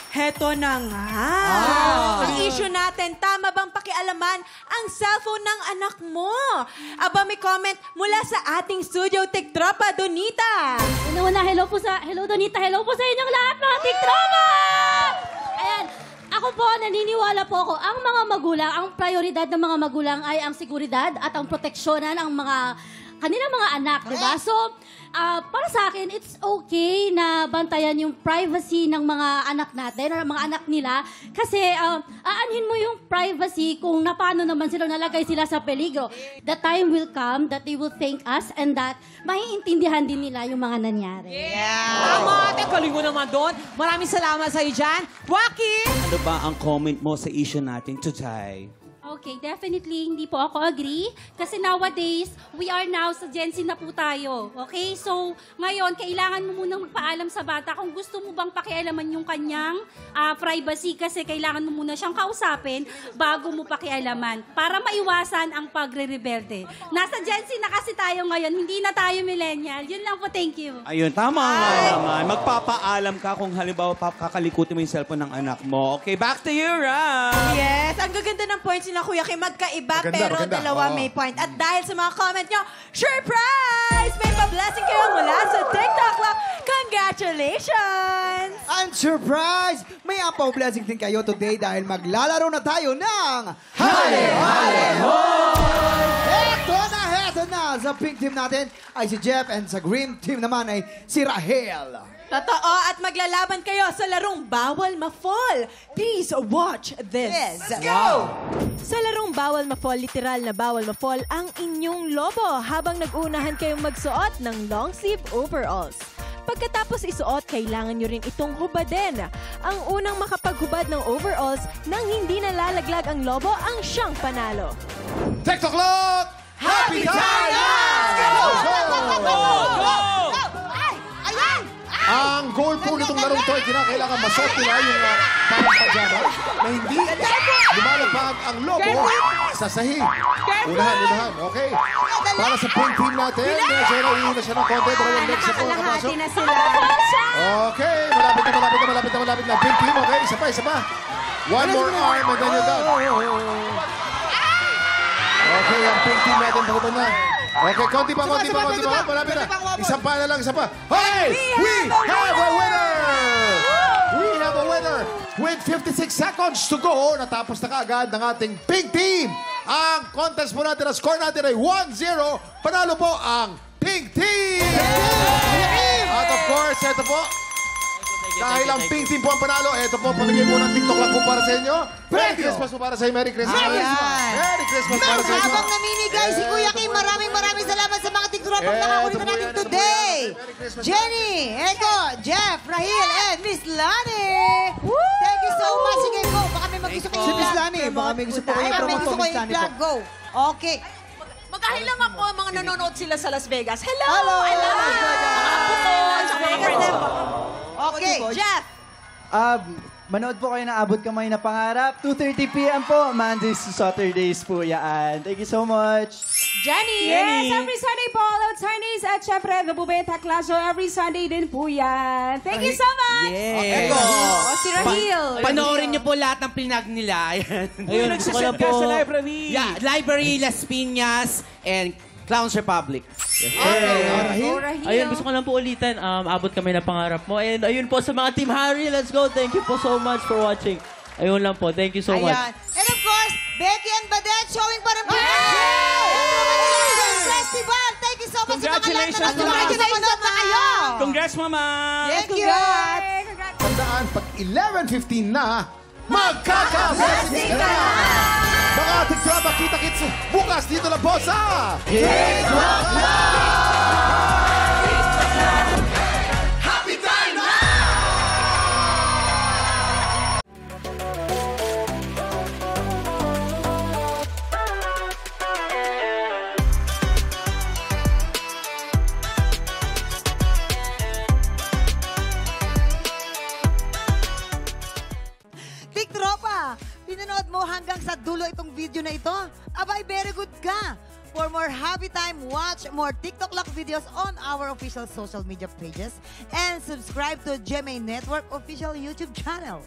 Heto na nga. Ang issue natin, tama bang pakialaman ang cellphone ng anak mo? Aba, may comment mula sa ating studio tiktropa, Donita. Una-una, hello Donita, hello po sa inyong lahat mga tiktropa! Ayan, ako po, naniniwala po ako, ang mga magulang, ang prioridad ng mga magulang ay ang seguridad at ang proteksyonan ng kanilang mga anak, di ba? So, para sa akin, it's okay na bantayan yung privacy ng mga anak natin or mga anak nila kasi aanhin mo yung privacy kung paano naman nalagay sila sa peligro. The time will come that they will thank us and that maiintindihan din nila yung mga nangyari. Tama! Galing mo naman doon. Maraming salamat sa'yo dyan. Waki! Ano ba ang comment mo sa issue natin today? Okay, definitely hindi po ako agree. Kasi nowadays, we are now sa Gen Z na po tayo. Okay? So, ngayon, kailangan mo munang magpaalam sa bata kung gusto mo bang pakialaman yung kanyang privacy kasi kailangan mo muna siyang kausapin bago mo pakialaman para maiwasan ang pagre-rebelde. Nasa Gen Z na kasi tayo ngayon, hindi na tayo millennial. Yun lang po, thank you. Ayun, tama nga naman. Magpapaalam ka kung halimbawa kakalikutin mo yung cellphone ng anak mo. Okay, back to you, Ram! Yes, ang gaganda ng points na Kuya Kim, magkaiba Maganda, pero maganda. dalawa may point. At dahil sa mga comment nyo, surprise! May pa-blessing kayo mula sa TikTok Club. Congratulations! And surprise! May apaw blessing din kayo today dahil maglalaro na tayo ng Hale Hale Hoy! Heto na! Sa pink team natin ay si Jeff and sa green team naman ay si Rahel. Totoo, at maglalaban kayo sa larong Bawal Ma-Fall. Please watch this. Let's go! Sa larong Bawal Ma-Fall, literal na Bawal Ma-Fall ang inyong lobo habang nag-uunahan kayong magsuot ng long sleeve overalls. Pagkatapos isuot, kailangan nyo rin itong hubadin. Ang unang makapaghubad ng overalls nang hindi nalalaglag ang lobo ang siyang panalo. TikTok Clock! Happy time! Go! Ang goal po nitong larong to ay kinakailangan masuot nila yung parang pajama na hindi lumalabag ang lobo sa sahig. Unahan. Okay. Para sa pink team natin, medyo nauuna siya ng konti. Dalawang legs na po nakapasok. na sila. Okay. Malapit na. Pink team. Okay. Isa pa. One more arm and then you're done. Okay. Ang pink team natin pakutan na. Okay, konti pa. Malapit na. Isa pa. Hey! We have a winner! We have a winner! With 56 seconds to go, natapos na kaagad ng ating pink team. Ang contest po natin, ang score natin ay 1-0. Panalo po ang pink team! At of course, ito po. Dahil ang pink team po ang panalo, ito po, pamigay po ng TikTok lang po para sa inyo. Merry Christmas po para sa inyo. Merry Christmas. Merry Christmas para sa inyo. Habang namimigay si Kuya Kim, maraming salamat sa mga tikturapang nakakulit na natin today. Jenny, Eko, Jeff, Rahil, and Miss Lani. Thank you so much. Sige, go. Baka may mag-gusto kayo Si Miss Lani, baka may gusto po kayo May promote gusto po, Miss kayo Lani i-plug. po. Go. Okay. Magkahil lang ako mga nanonood sila sa Las Vegas. Hello! Okay, Jeff. Manood po kayo ng Abot Kamay na Pangarap. 2:30 p.m. po. Mondays to Saturdays po yan. Thank you so much. Jenny! Yes, every Sunday po, all out Sundays. At syempre, The Bubeta Clash Show, every Sunday din po yan. Thank you so much! Yes! Si Rahil. Panoorin niyo po lahat ng pinag nila. Ayun, gusto ko lang po. Sa library. Yeah, Library, Las Piñas, and Clowns Republic. Ayun, gusto ko lang po ulitin. Abot kami na pangarap mo. And ayun po sa mga Team Harry, let's go. Thank you po so much for watching. Ayun lang po. Thank you so much. And of course, Becky and Badet showing pa rin po. Festival. Thank you so much sa mga lahat na nanonood na kayo. Congrats, Mama! Thank you. Tandaan, pag 11:15 na, magkaka-blessing ka na! Mga tiktrapa, kita-kits bukas dito lang po sa TikTok Happy Time na! Tiktropa, pinanood mo hanggang sa dulo itong video na ito? Abay, very good ka! For more happy time, watch more TikTok Lock videos on our official social media pages and subscribe to GMA Network official YouTube channel.